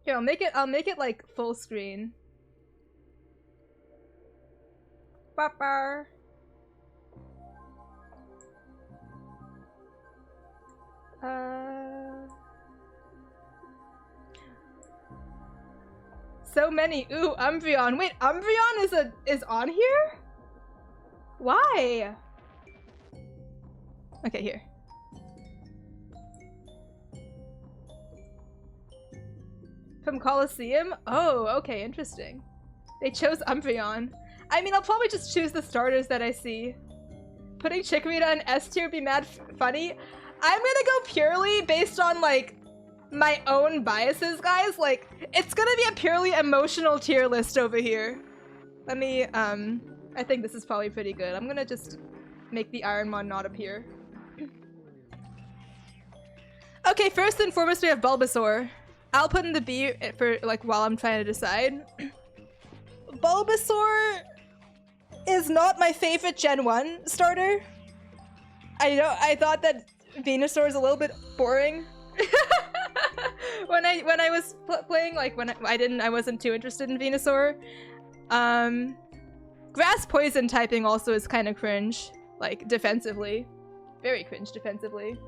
Here, I'll make it like full screen. Bopper. So many. Ooh, Umbreon. Wait, Umbreon is on here? Why? Okay, here. From Colosseum? Oh, okay, interesting. They chose Umbreon. I mean, I'll probably just choose the starters that I see. Putting Chikorita in S tier would be mad funny. I'm gonna go purely based on, like, my own biases, guys. Like, it's gonna be a purely emotional tier list over here. Let me, I think this is probably pretty good. I'm gonna just make the Ironmon not appear. Okay, first and foremost, we have Bulbasaur. I'll put in the B for, like, while I'm trying to decide. Bulbasaur is not my favorite Gen 1 starter. I thought that Venusaur is a little bit boring. when I was playing, like, I wasn't too interested in Venusaur. Grass Poison typing also is kind of cringe, like, defensively. Very cringe defensively.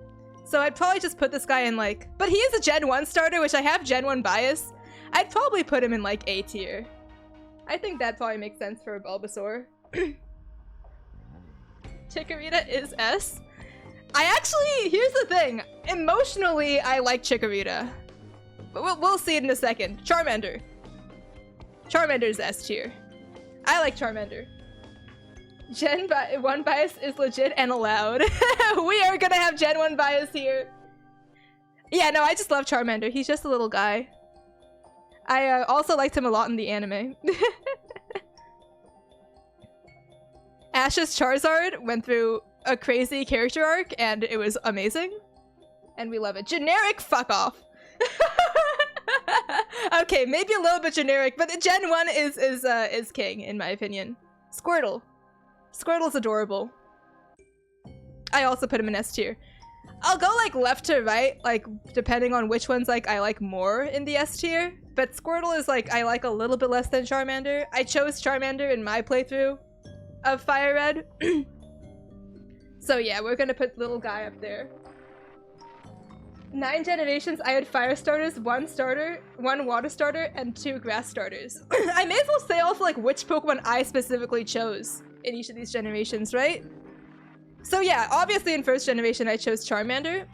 So I'd probably just put this guy in, like... But he is a Gen 1 starter, which I have Gen 1 bias. I'd probably put him in, like, A tier. I think that probably makes sense for a Bulbasaur. Chikorita is S. Here's the thing. Emotionally, I like Chikorita. But we'll see it in a second. Charmander. Charmander's S tier. I like Charmander. Gen 1 bias is legit and allowed. We are gonna have Gen 1 bias here. Yeah, no, I just love Charmander. He's just a little guy. I also liked him a lot in the anime. Ash's Charizard went through a crazy character arc and it was amazing. And we love it. Generic, fuck off. Okay, maybe a little bit generic, but Gen 1 is king, in my opinion. Squirtle. Squirtle's adorable. I also put him in S tier. I'll go, like, left to right, like, depending on which ones, like, I like more in the S tier. But Squirtle is, like, I like a little bit less than Charmander. I chose Charmander in my playthrough of Fire Red. So yeah, we're gonna put little guy up there. 9 generations, I had fire starters, 1 starter, 1 water starter, and 2 grass starters. I may as well say also, like, which Pokemon I specifically chose in each of these generations, right? So yeah, obviously in first generation I chose Charmander.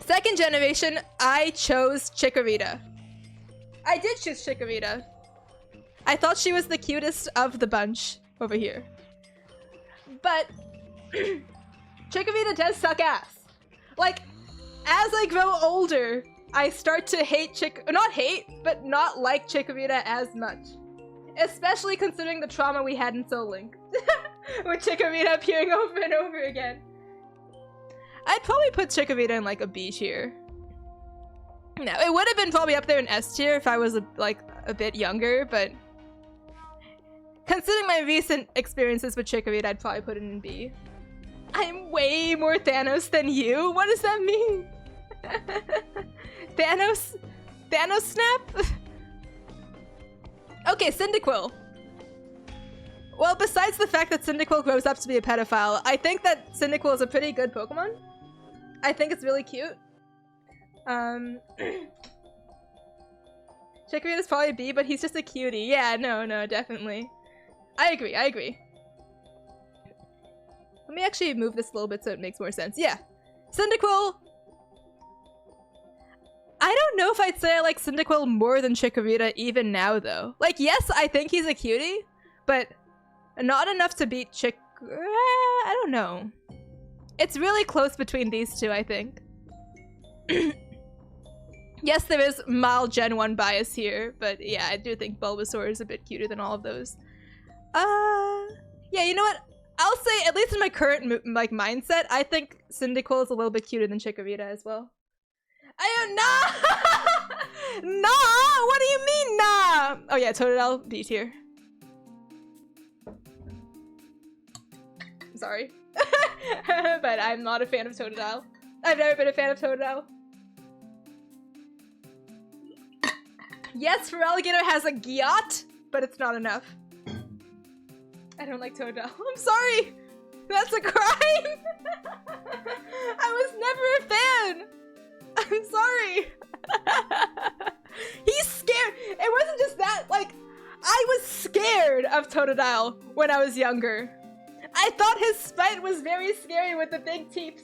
Second generation, I chose Chikorita. I did choose Chikorita. I thought she was the cutest of the bunch over here. But Chikorita does suck ass. Like, as I grow older, I start to hate not hate, but not like Chikorita as much. Especially considering the trauma we had in Soul Link. With Chikorita appearing over and over again. I'd probably put Chikorita in, like, a B tier. No, it would have been probably up there in S tier if I was, like, a bit younger, but... Considering my recent experiences with Chikorita, I'd probably put it in B. I'm way more Thanos than you? What does that mean? Thanos? Thanos snap? Okay, Cyndaquil. Well, besides the fact that Cyndaquil grows up to be a pedophile, I think that Cyndaquil is a pretty good Pokemon. I think it's really cute. Chikorita's probably B, but he's just a cutie. Yeah, no, definitely. I agree. Let me actually move this a little bit so it makes more sense. Yeah. Cyndaquil! I don't know if I'd say I like Cyndaquil more than Chikorita even now, though. Like, yes, I think he's a cutie, but not enough to beat I don't know. It's really close between these two, I think. Yes, there is mild Gen 1 bias here, but yeah, I do think Bulbasaur is a bit cuter than all of those. Yeah, you know what? I'll say, at least in my current like mindset, I think Cyndaquil is a little bit cuter than Chikorita as well. Nah! Nah! What do you mean, nah? Oh yeah, Totodile, B tier. Sorry. But I'm not a fan of Totodile. I've never been a fan of Totodile. Yes, Feraligatr has a Gyat, but it's not enough. I don't like Totodile. I'm sorry! That's a crime! I was never a fan! I'm sorry! He's scared! It wasn't just that, like, I was scared of Totodile when I was younger. I thought his sprite was very scary with the big teeps.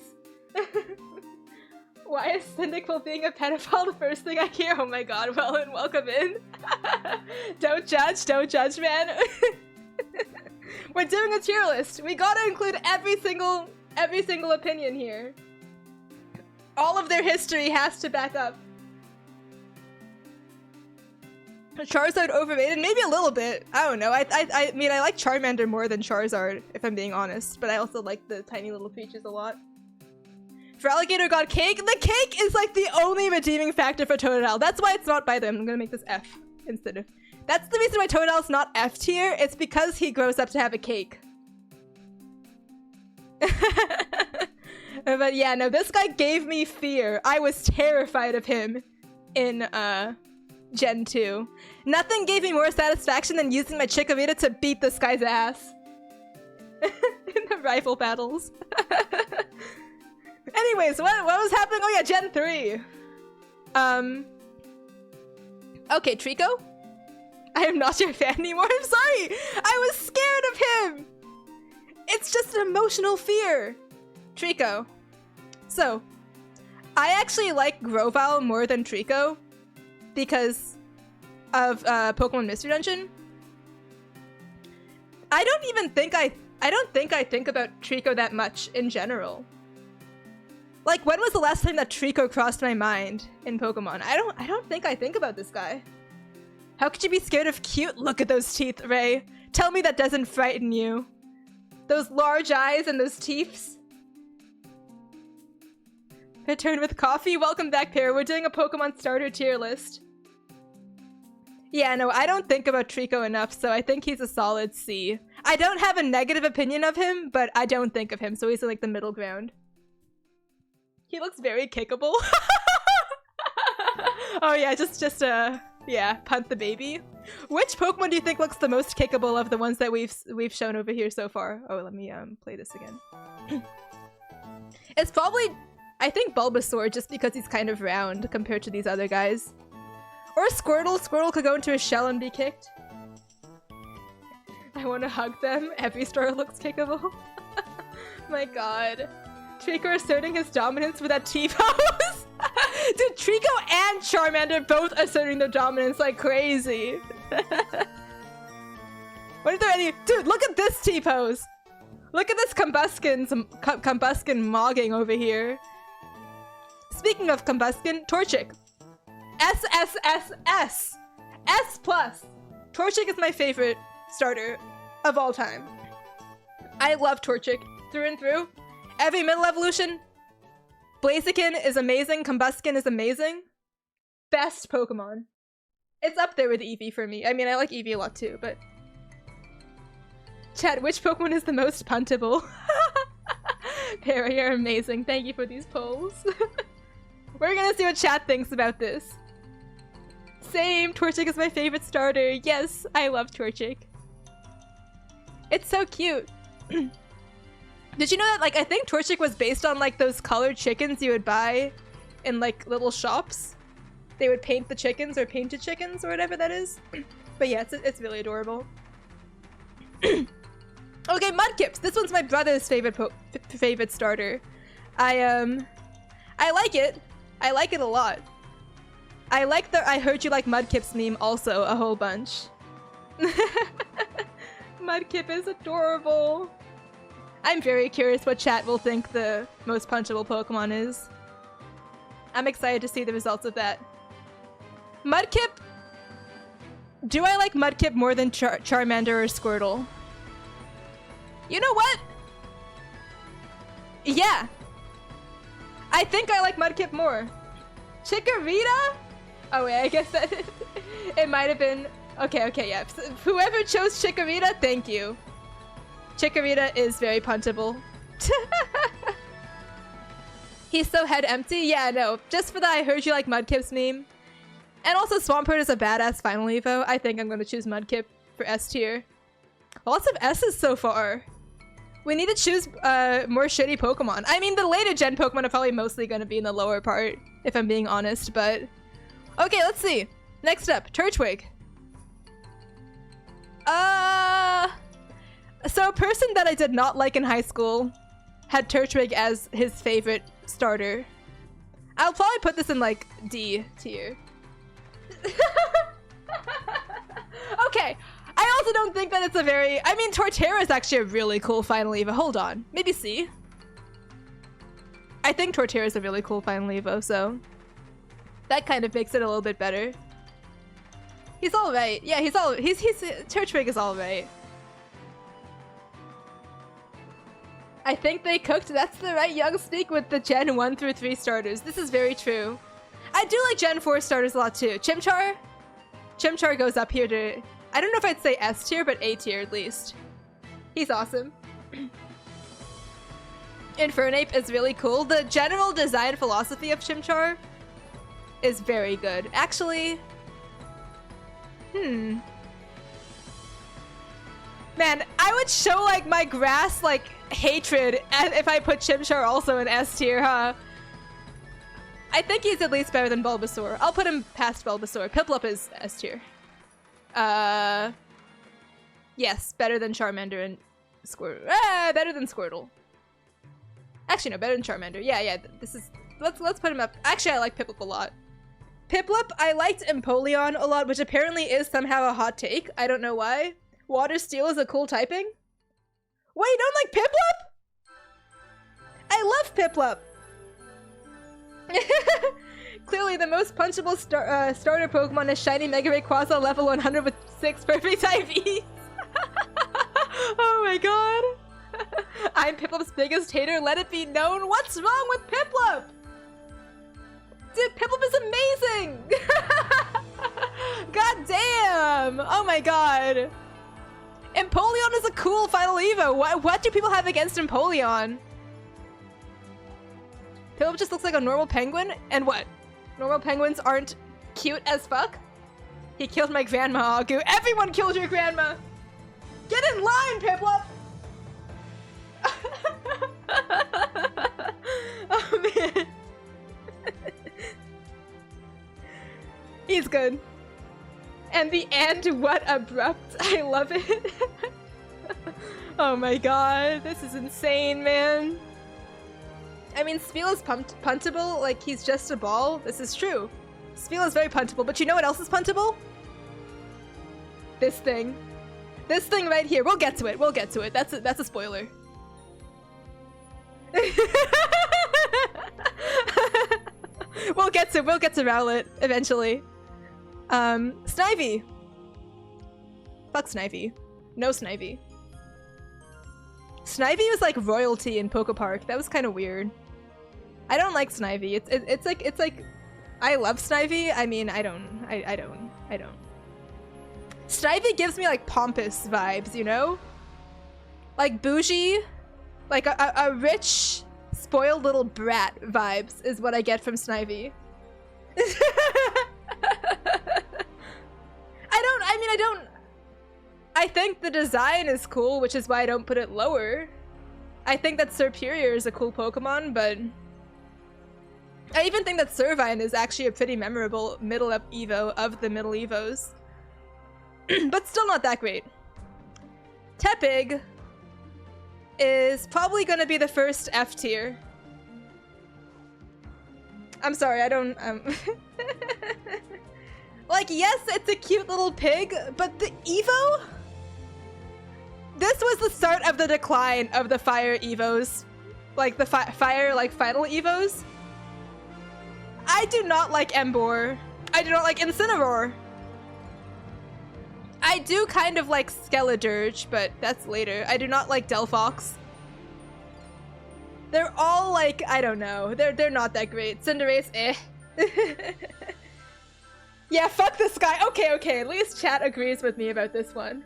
Why is Cyndaquil being a pedophile the first thing I hear? Oh my god, well and welcome in. Don't judge, man. We're doing a tier list. We gotta include every single opinion here. All of their history has to back up. Charizard overrated? Maybe a little bit. I don't know. I mean, I like Charmander more than Charizard, if I'm being honest. But I also like the tiny little creatures a lot. Feraligatr got cake. The cake is like the only redeeming factor for Totodile. That's why it's not by them. I'm gonna make this F instead of... That's the reason why Totodile's not F tier. It's because he grows up to have a cake. But yeah, no, this guy gave me fear. I was terrified of him in Gen 2. Nothing gave me more satisfaction than using my Chikorita to beat this guy's ass. In the rival battles. Anyways, what was happening? Oh yeah, Gen 3. Okay, Trico? I am not your fan anymore. I'm sorry! I was scared of him! It's just an emotional fear. Trico. So, I actually like Grovyle more than Trico because of Pokemon Mystery Dungeon. I don't think I think about Trico that much in general. Like, when was the last time that Trico crossed my mind in Pokemon? I don't think I think about this guy. How could you be scared of cute? Look at those teeth, Ray. Tell me that doesn't frighten you. Those large eyes and those teeths. Return with coffee? Welcome back, Pear. We're doing a Pokemon starter tier list. Yeah, no, I don't think about Trico enough, so I think he's a solid C. I don't have a negative opinion of him, but I don't think of him, so he's in, like, the middle ground. He looks very kickable. Oh yeah, yeah, punt the baby. Which Pokemon do you think looks the most kickable of the ones that we've shown over here so far? Oh, let me play this again. It's probably, I think, Bulbasaur, just because he's kind of round compared to these other guys. Or Squirtle. Squirtle could go into a shell and be kicked. I want to hug them. Every store looks kickable. My god. Trico asserting his dominance with that T-pose. Dude, Trico and Charmander both asserting their dominance like crazy. What are there any— Dude, look at this T-pose. Look at this Combuskin mogging over here. Speaking of Combuskin, Torchic. S. S+. Torchic is my favorite starter of all time. I love Torchic through and through. Every middle evolution, Blaziken is amazing, Combuskin is amazing. Best Pokemon. It's up there with Eevee for me. I mean, I like Eevee a lot too, but... Chat, which Pokemon is the most puntable? Perry, you're amazing. Thank you for these polls. We're gonna see what chat thinks about this. Same, Torchic is my favorite starter. Yes, I love Torchic. It's so cute. Did you know that, like, I think Torchic was based on, like, those colored chickens you would buy in, like, little shops? They would paint the chickens, or painted chickens, or whatever that is. But yeah, it's really adorable. Okay, Mudkips! This one's my brother's favorite starter. I like it. I like it a lot. I like the I heard you like Mudkips meme also a whole bunch. Mudkip is adorable. I'm very curious what chat will think the most punchable Pokemon is. I'm excited to see the results of that. Mudkip? Do I like Mudkip more than Charmander or Squirtle? You know what? Yeah. I think I like Mudkip more. Chikorita? Oh wait, I guess that it might have been... Okay, yeah. Whoever chose Chikorita, thank you. Chikorita is very puntable. He's so head empty? Yeah, no. Just for that I heard you like Mudkip's meme. And also Swampert is a badass final evo. I think I'm gonna choose Mudkip for S tier. Lots of S's so far. We need to choose more shitty Pokemon. I mean, the later gen Pokemon are probably mostly gonna be in the lower part, if I'm being honest, but... Okay, let's see. Next up, Turtwig. So a person that I did not like in high school had Turtwig as his favorite starter. I'll probably put this in like D tier. Okay, I also don't think that it's a very... I mean, Torterra is actually a really cool final evo. Hold on, maybe C. I think Torterra is a really cool final evo, so that kind of makes it a little bit better. He's all right. Yeah, he's Turtwig is all right. I think they cooked. That's the right young speak with the Gen 1 through 3 starters. This is very true. I do like Gen 4 starters a lot too. Chimchar? Chimchar goes up here to... I don't know if I'd say S tier, but A tier at least. He's awesome. Infernape is really cool. The general design philosophy of Chimchar is very good. Actually... Man, I would show like my grass like hatred if I put Chimchar also in S tier, huh? I think he's at least better than Bulbasaur. I'll put him past Bulbasaur. Piplup is S tier. Yes, better than Charmander and Squirtle. Better than Squirtle. Actually, no, better than Charmander. Yeah, this is... Let's put him up. Actually, I like Piplup a lot. Piplup, I liked Empoleon a lot, which apparently is somehow a hot take. I don't know why. Water Steel is a cool typing? Wait, you don't like Piplup? I love Piplup! Clearly, the most punchable starter Pokemon is Shiny Mega Rayquaza level 100 with 6 perfect IVs. Oh my god. I'm Piplup's biggest hater, let it be known. What's wrong with Piplup? Dude, Piplup is amazing! God damn! Oh my god. Empoleon is a cool final evo. What do people have against Empoleon? Piplup just looks like a normal penguin? And what? Normal penguins aren't cute as fuck? He killed my grandma, Agu. Everyone killed your grandma! Get in line, Piplup! Oh man. He's good. And the end, what abrupt. I love it. Oh my god, this is insane, man. I mean, Spheal is puntable, like he's just a ball. This is true. Spheal is very puntable, but you know what else is puntable? This thing. This thing right here. We'll get to it. We'll get to it. That's a spoiler. We'll get to Rowlet eventually. Snivy. Fuck Snivy. No Snivy. Snivy was like royalty in Poke Park. That was kind of weird. I don't like Snivy. It's like I love Snivy. I mean, I don't. Snivy gives me like pompous vibes, you know? Like bougie, like a rich, spoiled little brat vibes is what I get from Snivy. I think the design is cool, which is why I don't put it lower. I think that Serperior is a cool Pokemon, but I even think that Servine is actually a pretty memorable middle up Evo of the middle Evos. But still not that great. Tepig is probably gonna be the first F tier. I'm sorry, I don't, like, yes, it's a cute little pig, but the Evo? This was the start of the decline of the Fire Evos. Like, the Fire, like, final Evos. I do not like Emboar. I do not like Incineroar. I do kind of like Skeledirge, but that's later. I do not like Delphox. They're all like, I don't know. They're not that great. Cinderace, eh. Yeah, fuck this guy. Okay. At least chat agrees with me about this one.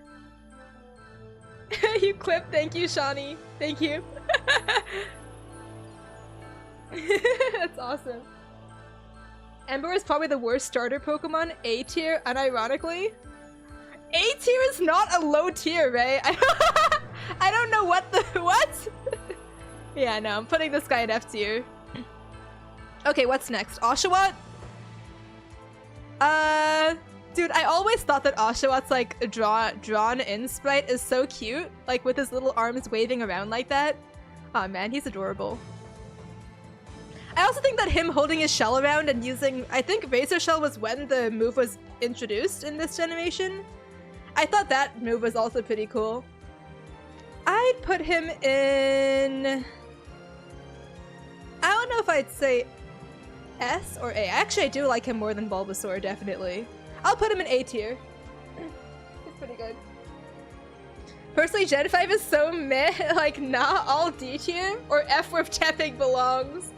You clip. Thank you, Shawnee. Thank you. That's awesome. Ember is probably the worst starter Pokemon. A tier, unironically. A tier is not a low tier, right? I don't know what the what. Yeah, no, I'm putting this guy in F tier. Okay, what's next? Oshawott? Dude, I always thought that Oshawot's like drawn in sprite is so cute, like with his little arms waving around like that. Oh man, he's adorable. I also think that him holding his shell around and using, I think Razor Shell was when the move was introduced in this generation. I thought that move was also pretty cool. I'd put him in... I don't know if I'd say S or A. Actually, I do like him more than Bulbasaur, definitely. I'll put him in A tier. He's pretty good. Personally, Gen 5 is so meh, like not all D tier, or F where Tepig belongs.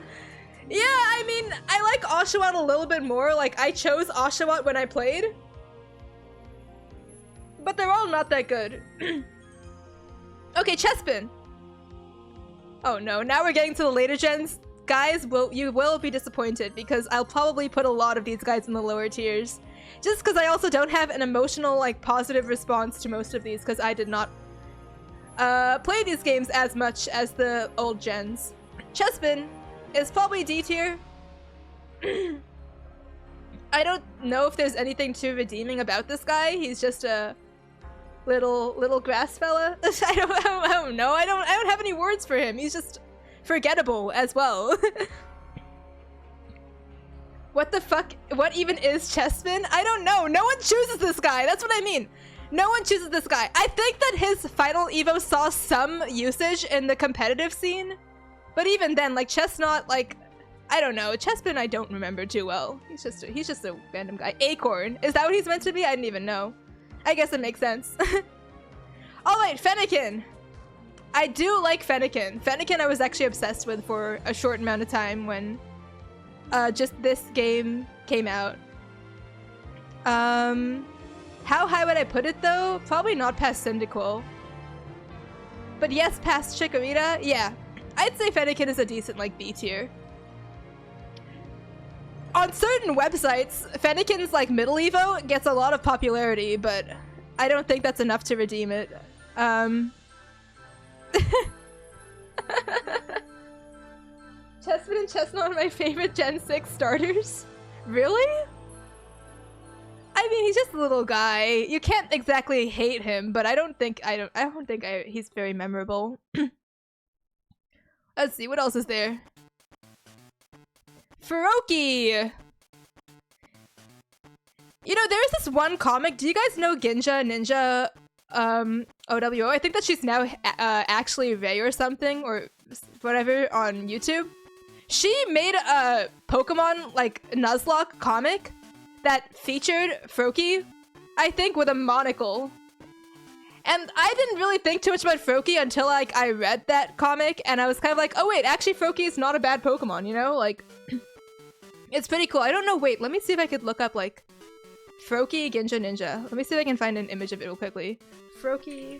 Yeah, I mean, I like Oshawott a little bit more. Like, I chose Oshawott when I played. But they're all not that good. Okay, Chespin. Oh no, now we're getting to the later gens. Guys, you will be disappointed because I'll probably put a lot of these guys in the lower tiers. Just because I also don't have an emotional, like, positive response to most of these because I did not play these games as much as the old gens. Chespin is probably D tier. I don't know if there's anything too redeeming about this guy. He's just a little grass fella. I don't know. I don't have any words for him. He's just forgettable as well. What the fuck? What even is Chespin? I don't know. No one chooses this guy. That's what I mean. No one chooses this guy. I think that his final Evo saw some usage in the competitive scene. But even then, like, Chestnut, like, I don't know. Chespin I don't remember too well. He's just a random guy. Acorn. Is that what he's meant to be? I didn't even know. I guess it makes sense. Alright, Fennekin. I do like Fennekin. Fennekin I was actually obsessed with for a short amount of time when just this game came out. How high would I put it though? Probably not past Cyndaquil. But yes, past Chikorita? Yeah. I'd say Fennekin is a decent, like, B tier. On certain websites, Fennekin's, like, middle Evo gets a lot of popularity, but I don't think that's enough to redeem it. Chespin and Chestnut are my favorite Gen 6 starters. Really? I mean, he's just a little guy. You can't exactly hate him, but I don't think he's very memorable. Let's see, what else is there? Feroki! You know, there's this one comic. Do you guys know Ginja Ninja OWO? I think that she's now actually Ray or something, or whatever, on YouTube. She made a Pokemon, like, Nuzlocke comic that featured Froakie, I think, with a monocle. And I didn't really think too much about Froakie until, like, I read that comic, and I was kind of like, oh wait, actually Froakie is not a bad Pokemon, you know? Like, it's pretty cool. I don't know, wait, let me see if I could look up, like, Froakie Ginja Ninja. Let me see if I can find an image of it real quickly. Froakie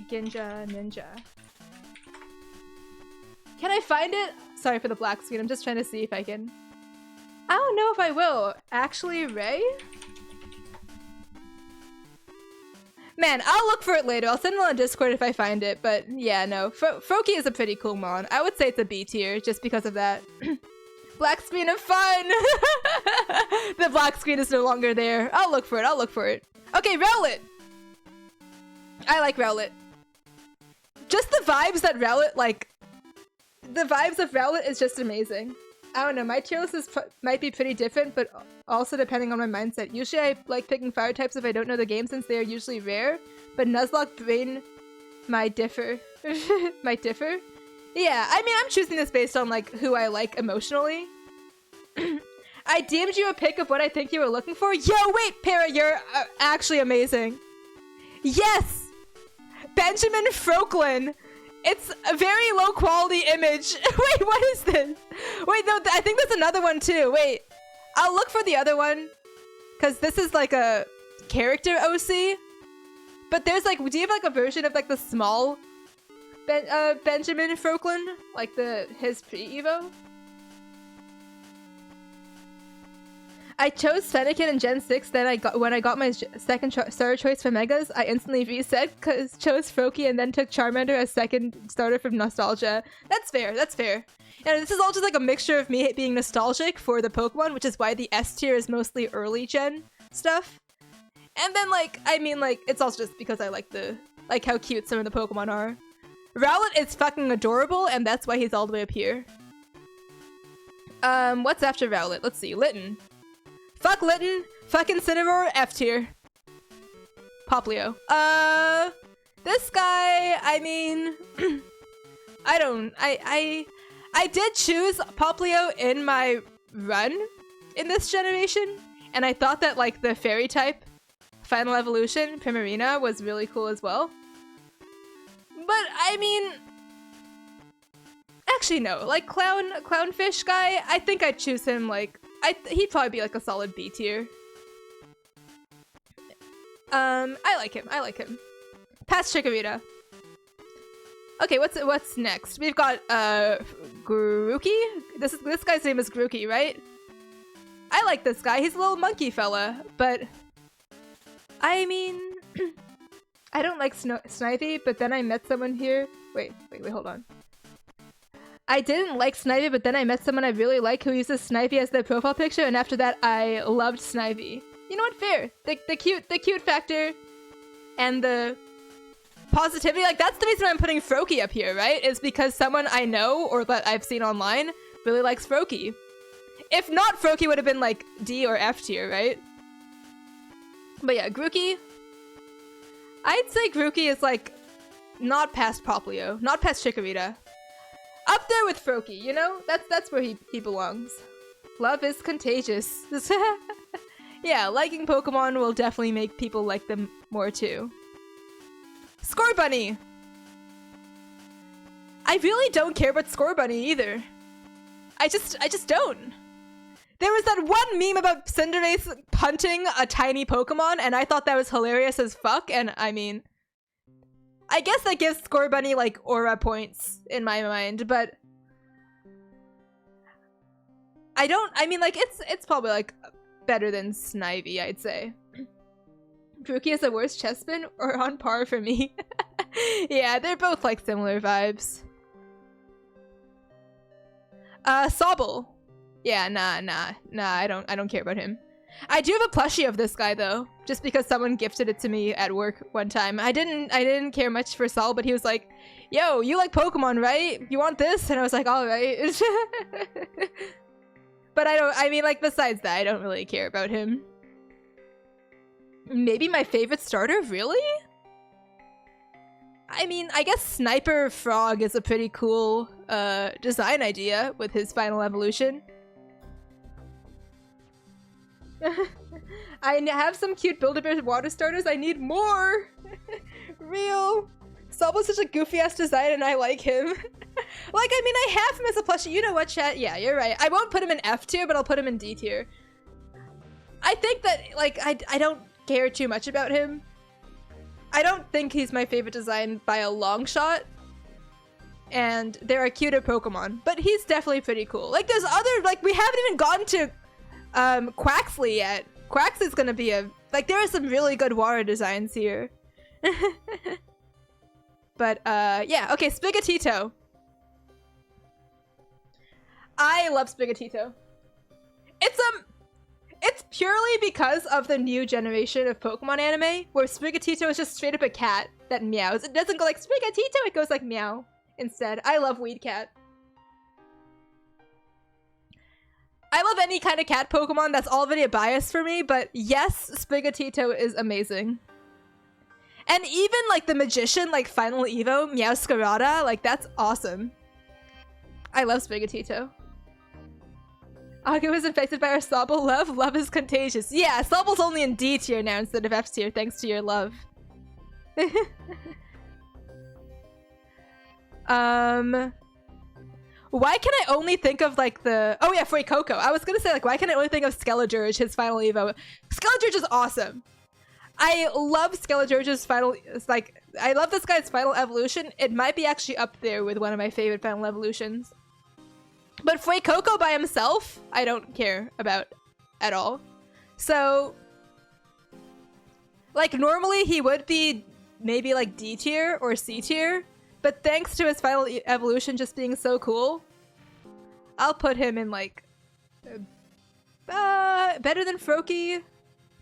Ginja Ninja. Can I find it? Sorry for the black screen, I'm just trying to see if I can. I don't know if I will. Actually, Ray? Man, I'll look for it later. I'll send it on Discord if I find it, but yeah, no. Froakie is a pretty cool mon. I would say it's a B tier, just because of that. Black screen of fun! The black screen is no longer there. I'll look for it. Okay, Rowlet! I like Rowlet. Just the vibes that Rowlet, like... The vibes of Rowlet is just amazing. I don't know, my tier list might be pretty different, but also depending on my mindset. Usually I like picking fire types if I don't know the game since they are usually rare, but Nuzlocke Brain might differ. Might differ? Yeah, I mean, I'm choosing this based on, like, who I like emotionally. I DM'd you a pic of what I think you were looking for. Yo, wait, Para, you're actually amazing. Yes! Benjamin Franklin! It's a very low quality image. Wait, what is this? Wait, no, I think there's another one too. Wait, I'll look for the other one. Because this is like a character OC. But there's like, do you have like a version of like the small Benjamin Franklin? Like his pre-Evo? I chose Fennekin in Gen 6, then when I got my second starter choice for Megas, I instantly reset because chose Froakie and then took Charmander as second starter from Nostalgia. That's fair, that's fair. And this is all just like a mixture of me being nostalgic for the Pokemon, which is why the S tier is mostly early gen stuff. And then like, I mean like, it's also just because I like how cute some of the Pokemon are. Rowlet is fucking adorable, and that's why he's all the way up here. What's after Rowlet? Let's see, Litten. Fuck Litten, fuck Incineroar, F tier. Poplio. This guy, I mean, I did choose Poplio in my run in this generation, and I thought that like the fairy type final evolution, Primarina, was really cool as well. But I mean, actually no, like Clownfish guy, I think I'd choose him like, he'd probably be like a solid B tier. I like him. Past Chikorita. Okay, what's next? We've got Grookey. This guy's name is Grookey, right? I like this guy. He's a little monkey fella, but I mean, I don't like Snivy, but then I met someone here. Wait, hold on. I didn't like Snivy, but then I met someone I really like who uses Snivy as their profile picture, and after that, I loved Snivy. You know what? Fair. The cute factor, and the positivity. Like that's the reason I'm putting Froakie up here, right? Is because someone I know or that I've seen online really likes Froakie. If not, Froakie would have been like D or F tier, right? But yeah, Grookey. I'd say Grookey is like not past Poplio, not past Chikorita. Up there with Froakie, you know? That's where he belongs. Love is contagious. Yeah, liking Pokemon will definitely make people like them more too. Scorbunny! I really don't care about Scorbunny either. I just don't. There was that one meme about Cinderace punting a tiny Pokemon, and I thought that was hilarious as fuck, and I mean, I guess that gives Scorbunny like aura points in my mind, but I mean like it's probably like better than Snivy, I'd say. Grookey is the worst chestman or on par for me. Yeah, they're both like similar vibes. Sobble. Yeah, nah, I don't care about him. I do have a plushie of this guy though, just because someone gifted it to me at work one time. I didn't care much for Sol, but he was like, "Yo, you like Pokemon, right? You want this?" And I was like, "All right." But I mean, like, besides that, I don't really care about him. Maybe my favorite starter, really? I mean, I guess Sniper Frog is a pretty cool design idea with his final evolution. I have some cute Build-A-Bear water starters. I need more. Real. Sobble's such a goofy-ass design and I like him. Like, I mean, I have him as a plushie. You know what, chat? Yeah, you're right. I won't put him in F tier, but I'll put him in D tier. I think that, like, I don't care too much about him. I don't think he's my favorite design by a long shot. And there are cuter Pokemon, but he's definitely pretty cool. Like, there's other, like, we haven't even gotten to Quaxley yet. Quaxley's gonna be like, there are some really good water designs here. But, yeah, okay, Spigatito. I love Spigatito. It's purely because of the new generation of Pokemon anime, where Spigatito is just straight up a cat that meows. It doesn't go like Spigatito, it goes like meow instead. I love Weed Cat. I love any kind of cat Pokemon. That's already a bias for me, but yes, Spigatito is amazing. And even like the Magician, like Final Evo, Meowscarada, like that's awesome. I love Spigatito. Agu was infected by our Sobble love. Love is contagious. Yeah, Sobble's only in D tier now instead of F tier, thanks to your love. Why can I only think of like the... Oh yeah, Fuecoco. I was gonna say like, why can I only think of Skeledurge, his final Evo? Skeledurge is awesome. I love Skeledurge's final... Like, I love this guy's final evolution. It might be actually up there with one of my favorite final evolutions. But Fuecoco by himself, I don't care about at all. So, like, normally he would be maybe like D tier or C tier, but thanks to his final evolution just being so cool, I'll put him in like better than Froakie.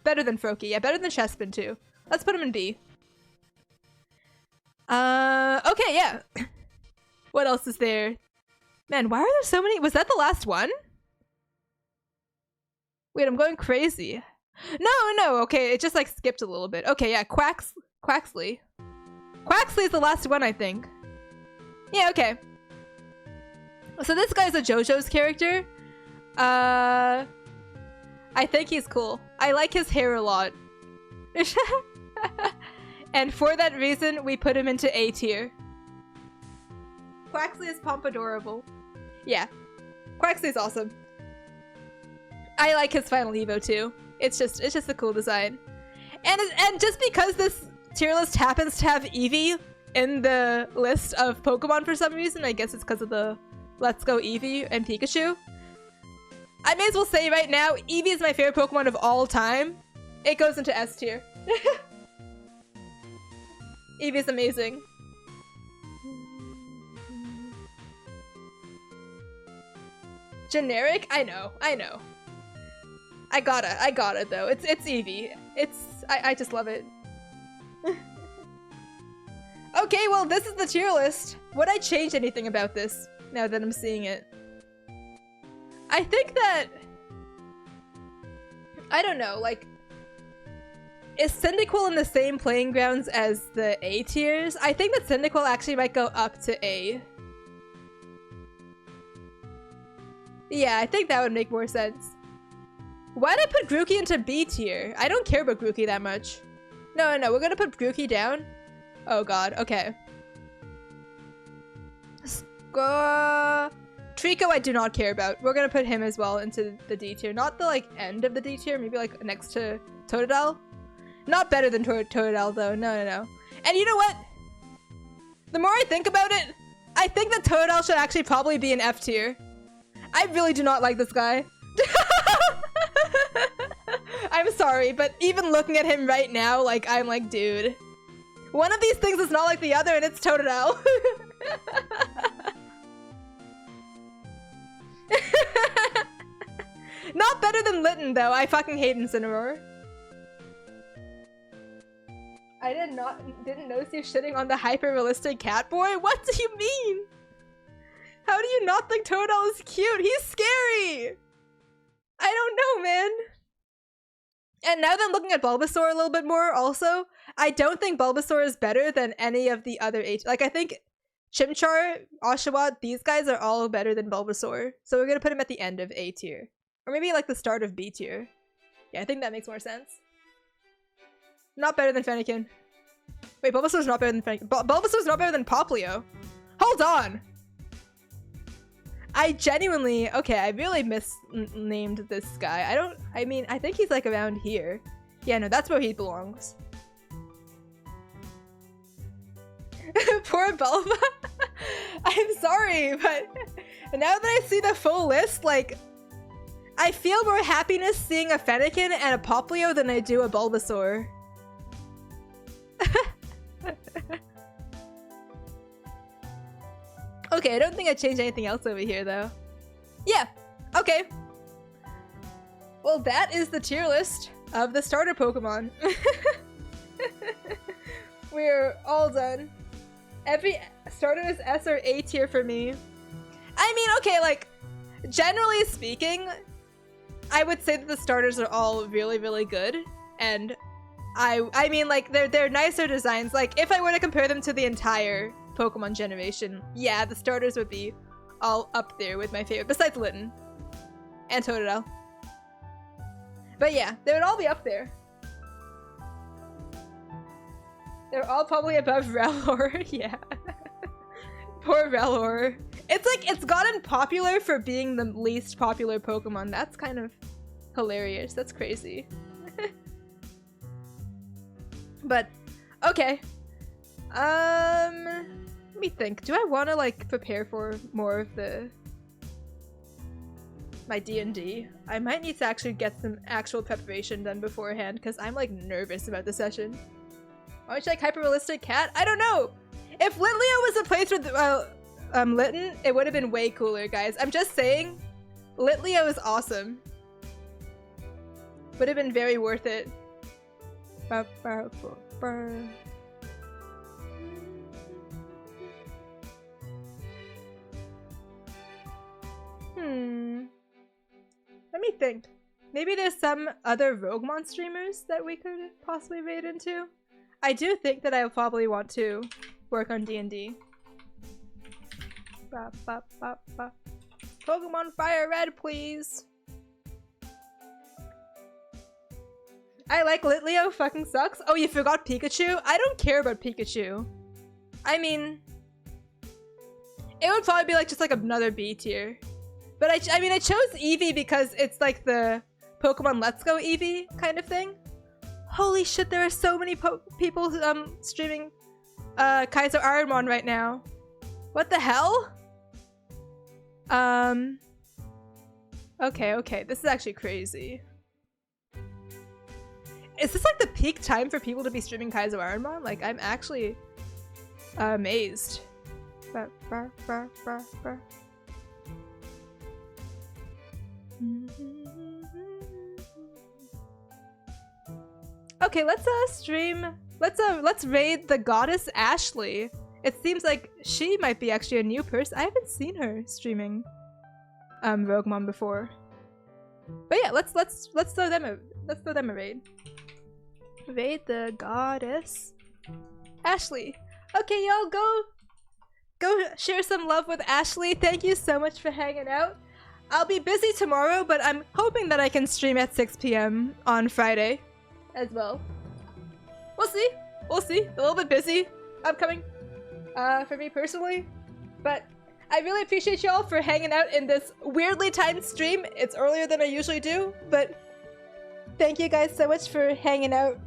Better than Froakie, yeah, better than Chespin too. Let's put him in B. Okay, yeah. What else is there? Man, why are there so many? Was that the last one? Wait, I'm going crazy. No, okay, it just like skipped a little bit. Okay, yeah, Quaxley. Quaxley is the last one, I think. Yeah, okay. So this guy's a JoJo's character. I think he's cool. I like his hair a lot. And for that reason, we put him into A tier. Quaxley is pompadourable. Yeah. Quaxley's awesome. I like his final Evo too. It's just a cool design. And just because this tier list happens to have Eevee in the list of Pokemon for some reason, I guess it's because of the Let's Go Eevee and Pikachu. I may as well say right now, Eevee is my favorite Pokemon of all time. It goes into S tier. Eevee is amazing. Generic? I know. I got it though. It's Eevee. I just love it. Okay, well this is the tier list. Would I change anything about this now that I'm seeing it? I think that, I don't know, like, is Cyndaquil in the same playing grounds as the A tiers? I think that Cyndaquil actually might go up to A. Yeah, I think that would make more sense. Why did I put Grookey into B tier? I don't care about Grookey that much. No, we're gonna put Grookey down. Oh god, okay. Trico I do not care about. We're gonna put him as well into the D tier. Not the like end of the D tier, maybe like next to Totodile. Not better than Totodile though, no. And you know what? The more I think about it, I think that Totodile should actually probably be an F tier. I really do not like this guy. I'm sorry, but even looking at him right now, like, I'm like, dude. One of these things is not like the other, and it's Totodile. Not better than Litten, though. I fucking hate Incineroar. I didn't notice you shitting on the hyper-realistic Catboy? What do you mean? How do you not think Totodile is cute? He's scary! I don't know, man. And now that I'm looking at Bulbasaur a little bit more, also, I don't think Bulbasaur is better than any of the other H. Like, I think Chimchar, Oshawott, these guys are all better than Bulbasaur. So we're gonna put him at the end of A tier. Or maybe like the start of B tier. Yeah, I think that makes more sense. Not better than Fennekin. Wait, Bulbasaur's not better than Fennekin. Bulbasaur's not better than Poplio. Hold on! I genuinely, okay, I really misnamed this guy. I think he's like around here. Yeah, no, that's where he belongs. Poor Bulba. I'm sorry, but now that I see the full list, like, I feel more happiness seeing a Fennekin and a Poplio than I do a Bulbasaur. Okay, I don't think I changed anything else over here, though. Yeah, okay. Well, that is the tier list of the starter Pokemon. We're all done. Every starter is S or A tier for me. I mean, okay, like, generally speaking, I would say that the starters are all really, really good. And I mean, like, they're nicer designs. Like, if I were to compare them to the entire Pokemon generation, yeah, the starters would be all up there with my favorite, besides Litten and Totodile. But yeah, they would all be up there. They're all probably above Rellor, yeah. Poor Rellor. It's like, it's gotten popular for being the least popular Pokemon. That's kind of hilarious. That's crazy. But, okay. Let me think. Do I want to, like, prepare for more of the... my D&D. I might need to actually get some actual preparation done beforehand because I'm like nervous about the session. Why would you like hyper-realistic cat? I don't know! If Litleo was a playthrough Litten, it would have been way cooler, guys. I'm just saying, Litleo is awesome. Would have been very worth it. Let me think. Maybe there's some other Roguemon streamers that we could possibly raid into. I do think that I'll probably want to work on D&D. Pokemon Fire Red, please. I like Litleo fucking sucks. Oh, you forgot Pikachu? I don't care about Pikachu. I mean, it would probably be like just like another B tier. But I mean, I chose Eevee because it's like the Pokemon Let's Go Eevee kind of thing. Holy shit, there are so many people streaming Kaizo Ironmon right now. What the hell? Okay, this is actually crazy. Is this like the peak time for people to be streaming Kaizo Ironmon? Like, I'm actually amazed. Okay, let's stream. Let's raid the goddess Ashley. It seems like she might be actually a new person. I haven't seen her streaming Roguemon before. But yeah, let's throw them a raid. Raid the goddess Ashley. Okay, y'all, go share some love with Ashley. Thank you so much for hanging out. I'll be busy tomorrow, but I'm hoping that I can stream at 6 p.m. on Friday as well. We'll see. We'll see. A little bit busy upcoming for me personally, but I really appreciate y'all for hanging out in this weirdly timed stream. It's earlier than I usually do, but thank you guys so much for hanging out.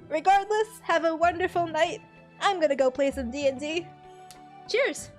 Regardless, have a wonderful night. I'm gonna go play some D&D. Cheers!